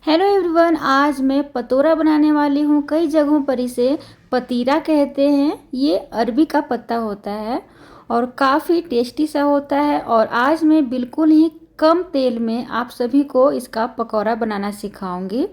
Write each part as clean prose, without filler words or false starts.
Hello everyone, आज मैं पतोरा बनाने वाली हूँ। कई जगहों पर इसे पतीरा कहते हैं। ये अरबी का पत्ता होता है और काफ़ी टेस्टी सा होता है। और आज मैं बिल्कुल ही कम तेल में आप सभी को इसका पकौड़ा बनाना सिखाऊंगी।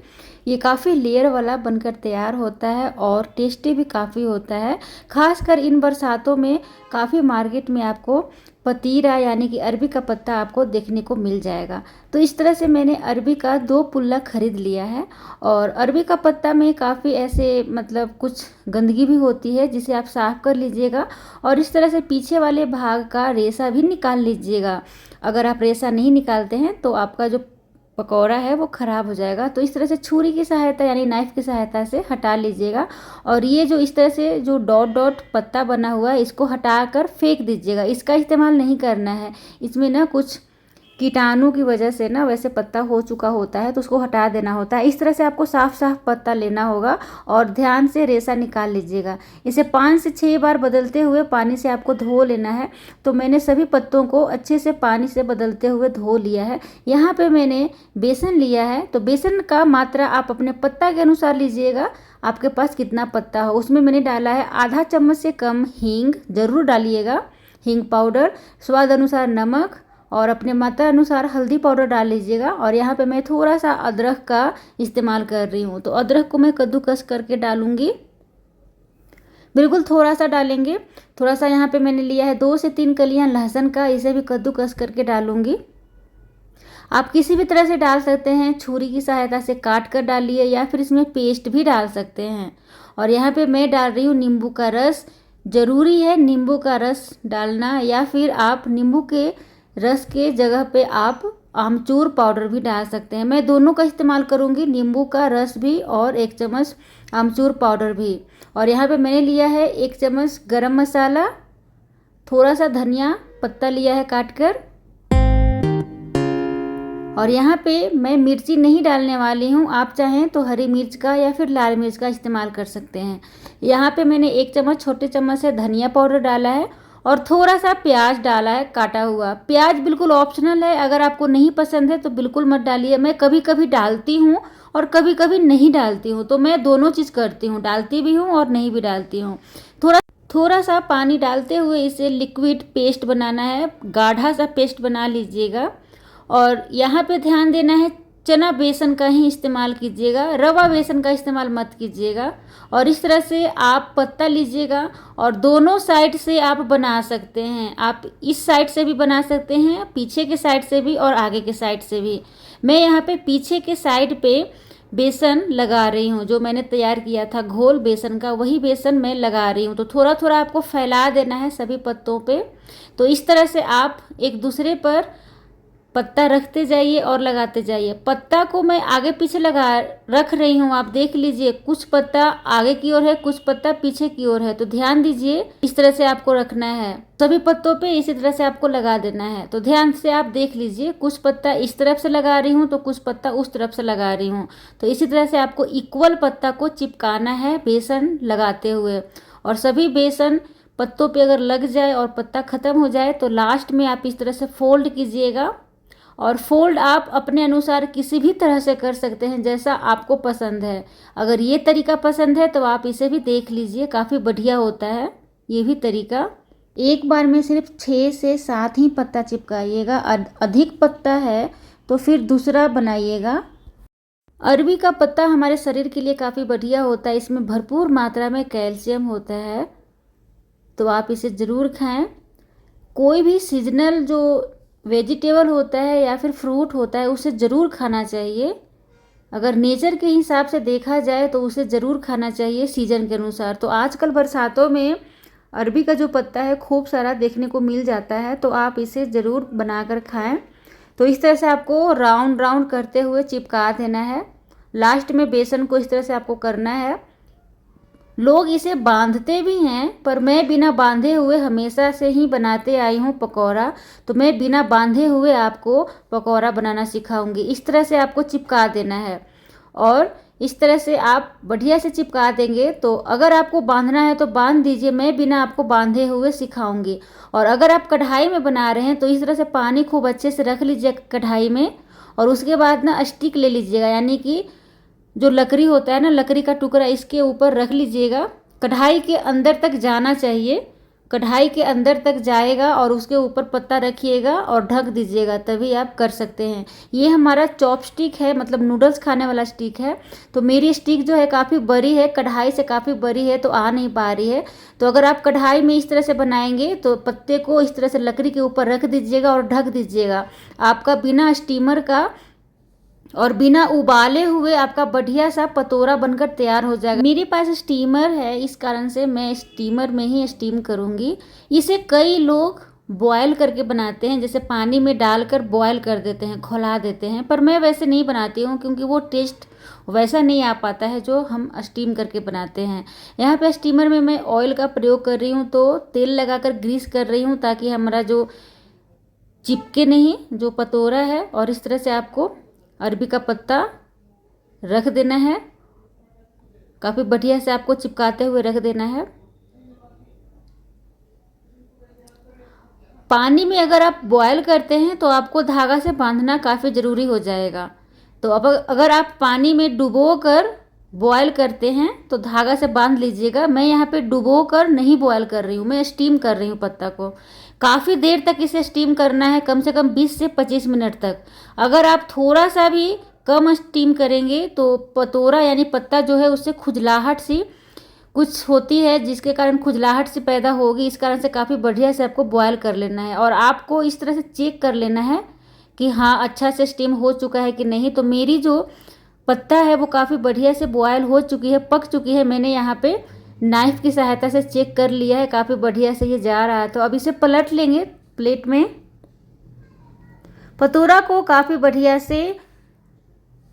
ये काफ़ी लेयर वाला बनकर तैयार होता है और टेस्टी भी काफ़ी होता है। खासकर इन बरसातों में काफ़ी मार्केट में आपको पतीरा यानी कि अरबी का पत्ता आपको देखने को मिल जाएगा। तो इस तरह से मैंने अरबी का 2 पुल्ला खरीद लिया है। और अरबी का पत्ता में काफ़ी ऐसे कुछ गंदगी भी होती है, जिसे आप साफ़ कर लीजिएगा। और इस तरह से पीछे वाले भाग का रेशा भी निकाल लीजिएगा। अगर आप रेशा नहीं निकालते हैं तो आपका जो पकौड़ा है वो ख़राब हो जाएगा। तो इस तरह से छुरी की सहायता यानी नाइफ़ की सहायता से हटा लीजिएगा। और ये जो इस तरह से जो डॉट डॉट पत्ता बना हुआ है, इसको हटाकर फेंक दीजिएगा। इसका इस्तेमाल नहीं करना है। इसमें ना कुछ कीटाणु की वजह से ना वैसे पत्ता हो चुका होता है, तो उसको हटा देना होता है। इस तरह से आपको साफ साफ पत्ता लेना होगा और ध्यान से रेशा निकाल लीजिएगा। इसे 5 से 6 बार बदलते हुए पानी से आपको धो लेना है। तो मैंने सभी पत्तों को अच्छे से पानी से बदलते हुए धो लिया है। यहाँ पे मैंने बेसन लिया है, तो बेसन का मात्रा आप अपने पत्ता के अनुसार लीजिएगा। आपके पास कितना पत्ता हो उसमें मैंने डाला है आधा चम्मच से कम हींग, ज़रूर डालिएगा हींग पाउडर, स्वाद अनुसार नमक और अपने मात्रा अनुसार हल्दी पाउडर डाल लीजिएगा। और यहाँ पे मैं थोड़ा सा अदरक का इस्तेमाल कर रही हूँ, तो अदरक को मैं कद्दूकस करके डालूंगी। बिल्कुल थोड़ा सा डालेंगे। थोड़ा सा यहाँ पे मैंने लिया है 2 से 3 कलियाँ लहसुन का, इसे भी कद्दूकस करके डालूंगी। आप किसी भी तरह से डाल सकते हैं, छुरी की सहायता से काट कर डालिए या फिर इसमें पेस्ट भी डाल सकते हैं। और यहाँ पे मैं डाल रही हूँ नींबू का रस। ज़रूरी है नींबू का रस डालना, या फिर आप नींबू के रस के जगह पे आप आमचूर पाउडर भी डाल सकते हैं। मैं दोनों का इस्तेमाल करूँगी, नींबू का रस भी और 1 चम्मच आमचूर पाउडर भी। और यहाँ पे मैंने लिया है 1 चम्मच गरम मसाला, थोड़ा सा धनिया पत्ता लिया है काट कर। और यहाँ पे मैं मिर्ची नहीं डालने वाली हूँ, आप चाहें तो हरी मिर्च का या फिर लाल मिर्च का इस्तेमाल कर सकते हैं। यहाँ पे मैंने 1 चम्मच छोटे चम्मच से धनिया पाउडर डाला है और थोड़ा सा प्याज डाला है काटा हुआ। प्याज बिल्कुल ऑप्शनल है, अगर आपको नहीं पसंद है तो बिल्कुल मत डालिए। मैं कभी कभी डालती हूँ और कभी कभी नहीं डालती हूँ, तो मैं दोनों चीज़ करती हूँ, डालती भी हूँ और नहीं भी डालती हूँ। थोड़ा सा पानी डालते हुए इसे लिक्विड पेस्ट बनाना है, गाढ़ा सा पेस्ट बना लीजिएगा। और यहाँ पे ध्यान देना है, चना बेसन का ही इस्तेमाल कीजिएगा, रवा बेसन का इस्तेमाल मत कीजिएगा। और इस तरह से आप पत्ता लीजिएगा और दोनों साइड से आप बना सकते हैं। आप इस साइड से भी बना सकते हैं, पीछे के साइड से भी और आगे के साइड से भी। मैं यहाँ पे पीछे के साइड पे बेसन लगा रही हूँ, जो मैंने तैयार किया था घोल बेसन का, वही बेसन मैं लगा रही हूँ। तो थोड़ा थोड़ा आपको फैला देना है सभी पत्तों पे। तो इस तरह से आप एक दूसरे पर पत्ता रखते जाइए और लगाते जाइए। पत्ता को मैं आगे पीछे रख रही हूँ, आप देख लीजिए, कुछ पत्ता आगे की ओर है, कुछ पत्ता पीछे की ओर है। तो ध्यान दीजिए, इस तरह से आपको रखना है, सभी पत्तों पे इसी तरह से आपको लगा देना है। तो ध्यान से आप देख लीजिए, कुछ पत्ता इस तरफ से लगा रही हूँ तो कुछ पत्ता उस तरफ से लगा रही हूँ। तो इसी तरह से आपको इक्वल पत्ता को चिपकाना है बेसन लगाते हुए। और सभी बेसन पत्तों पे अगर लग जाए और पत्ता ख़त्म हो जाए तो लास्ट में आप इस तरह से फोल्ड कीजिएगा। और फोल्ड आप अपने अनुसार किसी भी तरह से कर सकते हैं, जैसा आपको पसंद है। अगर ये तरीका पसंद है तो आप इसे भी देख लीजिए, काफ़ी बढ़िया होता है ये भी तरीका। एक बार में सिर्फ 6 से 7 ही पत्ता चिपकाइएगा, अधिक पत्ता है तो फिर दूसरा बनाइएगा। अरबी का पत्ता हमारे शरीर के लिए काफ़ी बढ़िया होता है, इसमें भरपूर मात्रा में कैल्शियम होता है, तो आप इसे ज़रूर खाएं। कोई भी सीजनल जो वेजिटेबल होता है या फिर फ्रूट होता है उसे ज़रूर खाना चाहिए। अगर नेचर के हिसाब से देखा जाए तो उसे ज़रूर खाना चाहिए सीजन के अनुसार। तो आजकल बरसातों में अरबी का जो पत्ता है खूब सारा देखने को मिल जाता है, तो आप इसे ज़रूर बनाकर खाएं। तो इस तरह से आपको राउंड राउंड करते हुए चिपका देना है। लास्ट में बेसन को इस तरह से आपको करना है। लोग इसे बांधते भी हैं, पर मैं बिना बांधे हुए हमेशा से ही बनाते आई हूँ पकौड़ा। तो मैं बिना बांधे हुए आपको पकौड़ा बनाना सिखाऊंगी। इस तरह से आपको चिपका देना है और इस तरह से आप बढ़िया से चिपका देंगे। तो अगर आपको बांधना है तो बांध दीजिए, मैं बिना आपको बांधे हुए सिखाऊंगी। और अगर आप कढ़ाई में बना रहे हैं तो इस तरह से पानी खूब अच्छे से रख लीजिए कढ़ाई में और उसके बाद ना स्टिक ले लीजिएगा, यानी कि जो लकड़ी होता है ना, लकड़ी का टुकड़ा इसके ऊपर रख लीजिएगा। कढ़ाई के अंदर तक जाना चाहिए, कढ़ाई के अंदर तक जाएगा और उसके ऊपर पत्ता रखिएगा और ढक दीजिएगा, तभी आप कर सकते हैं। ये हमारा चॉपस्टिक है, मतलब नूडल्स खाने वाला स्टिक है। तो मेरी स्टिक जो है काफ़ी बड़ी है, कढ़ाई से काफ़ी बड़ी है, तो आ नहीं पा रही है। तो अगर आप कढ़ाई में इस तरह से बनाएंगे तो पत्ते को इस तरह से लकड़ी के ऊपर रख दीजिएगा और ढक दीजिएगा। आपका बिना स्टीमर का और बिना उबाले हुए आपका बढ़िया सा पतोरा बनकर तैयार हो जाएगा। मेरे पास स्टीमर है, इस कारण से मैं स्टीमर में ही स्टीम करूँगी। इसे कई लोग बॉयल करके बनाते हैं, जैसे पानी में डालकर बॉयल कर देते हैं, खौला देते हैं, पर मैं वैसे नहीं बनाती हूँ क्योंकि वो टेस्ट वैसा नहीं आ पाता है जो हम स्टीम करके बनाते हैं। यहाँ पे स्टीमर में मैं ऑयल का प्रयोग कर रही हूँ, तो तेल लगाकर ग्रीस कर रही हूँ ताकि हमारा जो चिपके नहीं जो पतोरा है। और इस तरह से आपको अरबी का पत्ता रख देना है, काफ़ी बढ़िया से आपको चिपकाते हुए रख देना है। पानी में अगर आप बॉयल करते हैं तो आपको धागा से बांधना काफ़ी ज़रूरी हो जाएगा। तो अब अगर आप पानी में डुबो कर बॉयल करते हैं तो धागा से बांध लीजिएगा। मैं यहाँ पे डुबो कर नहीं बॉयल कर रही हूँ, मैं स्टीम कर रही हूँ पत्ता को। काफ़ी देर तक इसे स्टीम करना है, कम से कम 20 से 25 मिनट तक। अगर आप थोड़ा सा भी कम स्टीम करेंगे तो पतोरा यानी पत्ता जो है उससे खुजलाहट सी कुछ होती है, जिसके कारण खुजलाहट सी पैदा होगी। इस कारण से काफ़ी बढ़िया से आपको बॉयल कर लेना है और आपको इस तरह से चेक कर लेना है कि हाँ अच्छा से स्टीम हो चुका है कि नहीं। तो मेरी जो पत्ता है वो काफ़ी बढ़िया से बॉयल हो चुकी है, पक चुकी है। मैंने यहाँ पे नाइफ़ की सहायता से चेक कर लिया है, काफ़ी बढ़िया से ये जा रहा है। तो अब इसे पलट लेंगे प्लेट में। पतोरा को काफ़ी बढ़िया से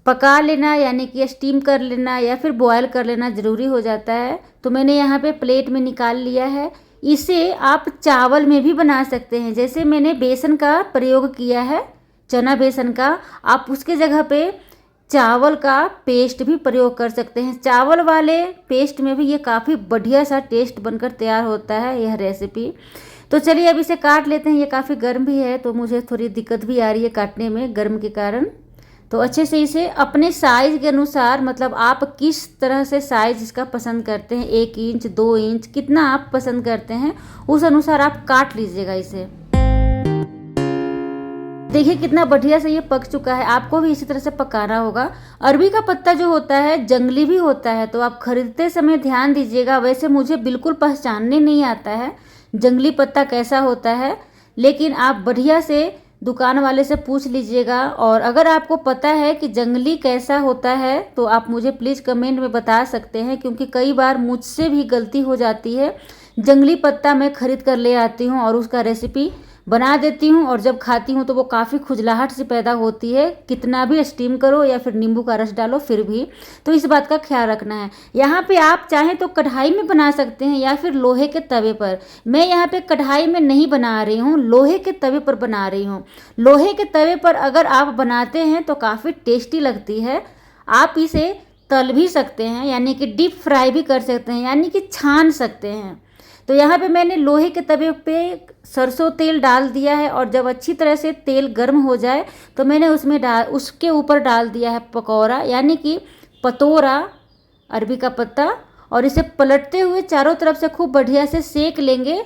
पका लेना यानी कि स्टीम कर लेना या फिर बॉयल कर लेना ज़रूरी हो जाता है। तो मैंने यहाँ पे प्लेट में निकाल लिया है। इसे आप चावल में भी बना सकते हैं, जैसे मैंने बेसन का प्रयोग किया है, चना बेसन का, आप उसके जगह पे चावल का पेस्ट भी प्रयोग कर सकते हैं। चावल वाले पेस्ट में भी ये काफ़ी बढ़िया सा टेस्ट बनकर तैयार होता है यह रेसिपी। तो चलिए अब इसे काट लेते हैं। ये काफ़ी गर्म भी है तो मुझे थोड़ी दिक्कत भी आ रही है काटने में गर्म के कारण। तो अच्छे से इसे अपने साइज़ के अनुसार, मतलब आप किस तरह से साइज़ इसका पसंद करते हैं, 1 इंच 2 इंच कितना आप पसंद करते हैं उस अनुसार आप काट लीजिएगा इसे। देखिए कितना बढ़िया से ये पक चुका है। आपको भी इसी तरह से पकाना होगा। अरबी का पत्ता जो होता है जंगली भी होता है, तो आप खरीदते समय ध्यान दीजिएगा। वैसे मुझे बिल्कुल पहचानने नहीं आता है जंगली पत्ता कैसा होता है, लेकिन आप बढ़िया से दुकान वाले से पूछ लीजिएगा। और अगर आपको पता है कि जंगली कैसा होता है तो आप मुझे प्लीज़ कमेंट में बता सकते हैं, क्योंकि कई बार मुझसे भी गलती हो जाती है। जंगली पत्ता मैं खरीद कर ले आती हूँ और उसका रेसिपी बना देती हूँ और जब खाती हूँ तो वो काफ़ी खुजलाहट से पैदा होती है, कितना भी स्टीम करो या फिर नींबू का रस डालो फिर भी। तो इस बात का ख्याल रखना है। यहाँ पे आप चाहें तो कढ़ाई में बना सकते हैं या फिर लोहे के तवे पर। मैं यहाँ पे कढ़ाई में नहीं बना रही हूँ, लोहे के तवे पर बना रही हूँ। लोहे के तवे पर अगर आप बनाते हैं तो काफ़ी टेस्टी लगती है। आप इसे तल भी सकते हैं, यानी कि डीप फ्राई भी कर सकते हैं, यानी कि छान सकते हैं। तो यहाँ पे मैंने लोहे के तवे पे सरसों तेल डाल दिया है और जब अच्छी तरह से तेल गर्म हो जाए तो मैंने उसके ऊपर डाल दिया है पकौड़ा, यानी कि पतोरा अरबी का पत्ता, और इसे पलटते हुए चारों तरफ से खूब बढ़िया से सेक लेंगे,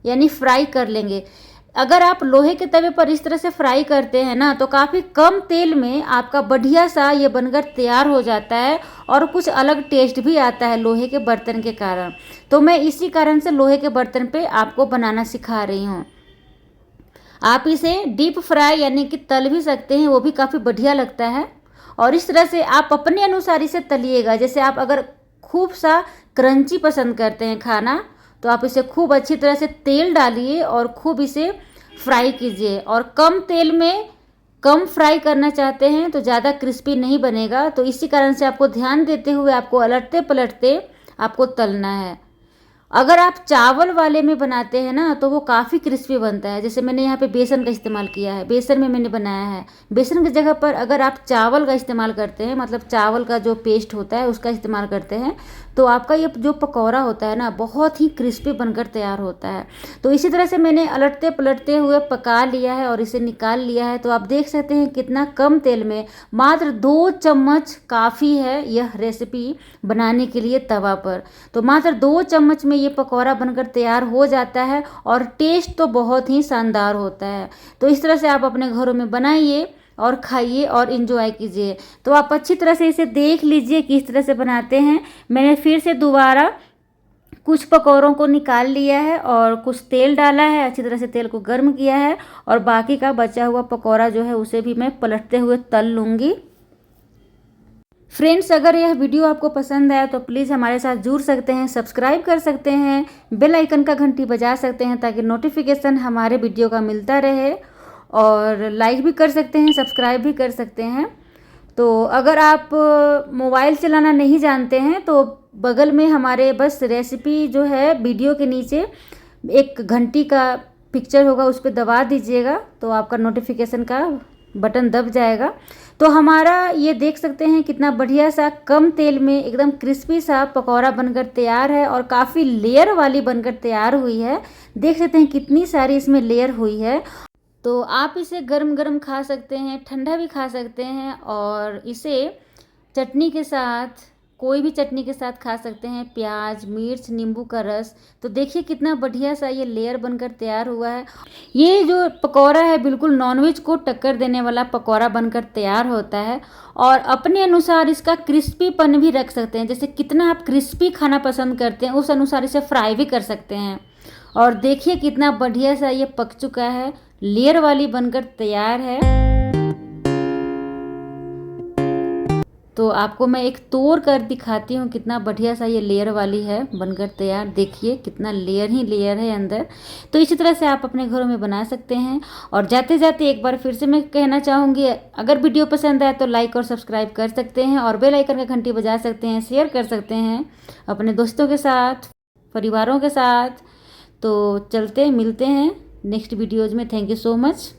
यानी फ्राई कर लेंगे। अगर आप लोहे के तवे पर इस तरह से फ्राई करते हैं ना तो काफ़ी कम तेल में आपका बढ़िया सा ये बनकर तैयार हो जाता है और कुछ अलग टेस्ट भी आता है लोहे के बर्तन के कारण। तो मैं इसी कारण से लोहे के बर्तन पे आपको बनाना सिखा रही हूँ। आप इसे डीप फ्राई यानी कि तल भी सकते हैं, वो भी काफ़ी बढ़िया लगता है। और इस तरह से आप अपने अनुसार इसे तलिएगा। जैसे आप अगर खूब सा क्रंची पसंद करते हैं खाना तो आप इसे खूब अच्छी तरह से तेल डालिए और खूब इसे फ्राई कीजिए। और कम तेल में कम फ्राई करना चाहते हैं तो ज़्यादा क्रिस्पी नहीं बनेगा। तो इसी कारण से आपको ध्यान देते हुए आपको अलटते पलटते आपको तलना है। अगर आप चावल वाले में बनाते हैं ना तो वो काफ़ी क्रिस्पी बनता है। जैसे मैंने यहाँ पे बेसन का इस्तेमाल किया है, बेसन में मैंने बनाया है। बेसन की जगह पर अगर आप चावल का इस्तेमाल करते हैं, मतलब चावल का जो पेस्ट होता है उसका इस्तेमाल करते हैं, तो आपका ये जो पकौड़ा होता है ना बहुत ही क्रिस्पी बनकर तैयार होता है। तो इसी तरह से मैंने अलटते पलटते हुए पका लिया है और इसे निकाल लिया है। तो आप देख सकते हैं कितना कम तेल में, मात्र 2 चम्मच काफ़ी है यह रेसिपी बनाने के लिए तवा पर। तो मात्र 2 चम्मच में ये पकौड़ा बनकर तैयार हो जाता है और टेस्ट तो बहुत ही शानदार होता है। तो इस तरह से आप अपने घरों में बनाइए और खाइए और इन्जॉय कीजिए। तो आप अच्छी तरह से इसे देख लीजिए किस तरह से बनाते हैं। मैंने फिर से दोबारा कुछ पकौड़ों को निकाल लिया है और कुछ तेल डाला है, अच्छी तरह से तेल को गर्म किया है और बाकी का बचा हुआ पकौड़ा जो है उसे भी मैं पलटते हुए तल लूँगी। फ्रेंड्स, अगर यह वीडियो आपको पसंद आया तो प्लीज़ हमारे साथ जुड़ सकते हैं, सब्सक्राइब कर सकते हैं, बेल आइकन का घंटी बजा सकते हैं ताकि नोटिफिकेशन हमारे वीडियो का मिलता रहे, और लाइक भी कर सकते हैं, सब्सक्राइब भी कर सकते हैं। तो अगर आप मोबाइल चलाना नहीं जानते हैं तो बगल में हमारे बस रेसिपी जो है वीडियो के नीचे एक घंटी का पिक्चर होगा, उस पर दबा दीजिएगा तो आपका नोटिफिकेशन का बटन दब जाएगा। तो हमारा ये देख सकते हैं कितना बढ़िया सा कम तेल में एकदम क्रिस्पी सा पकौड़ा बनकर तैयार है और काफ़ी लेयर वाली बनकर तैयार हुई है। देख सकते हैं कितनी सारी इसमें लेयर हुई है। तो आप इसे गरम गरम खा सकते हैं, ठंडा भी खा सकते हैं, और इसे चटनी के साथ, कोई भी चटनी के साथ खा सकते हैं, प्याज, मिर्च, नींबू का रस। तो देखिए कितना बढ़िया सा ये लेयर बनकर तैयार हुआ है। ये जो पकौड़ा है बिल्कुल नॉनवेज को टक्कर देने वाला पकौड़ा बनकर तैयार होता है, और अपने अनुसार इसका क्रिस्पीपन भी रख सकते हैं। जैसे कितना आप क्रिस्पी खाना पसंद करते हैं उस अनुसार इसे फ्राई भी कर सकते हैं। और देखिए कितना बढ़िया सा ये पक चुका है, लेयर वाली बनकर तैयार है। तो आपको मैं एक तोड़ कर दिखाती हूँ कितना बढ़िया सा ये लेयर वाली है बनकर तैयार। देखिए कितना लेयर ही लेयर है अंदर। तो इसी तरह से आप अपने घरों में बना सकते हैं। और जाते जाते एक बार फिर से मैं कहना चाहूँगी, अगर वीडियो पसंद आए तो लाइक और सब्सक्राइब कर सकते हैं और बेल आइकन का घंटी बजा सकते हैं, शेयर कर सकते हैं अपने दोस्तों के साथ, परिवारों के साथ। तो चलते मिलते हैं नेक्स्ट वीडियोज़ में। Thank you so much.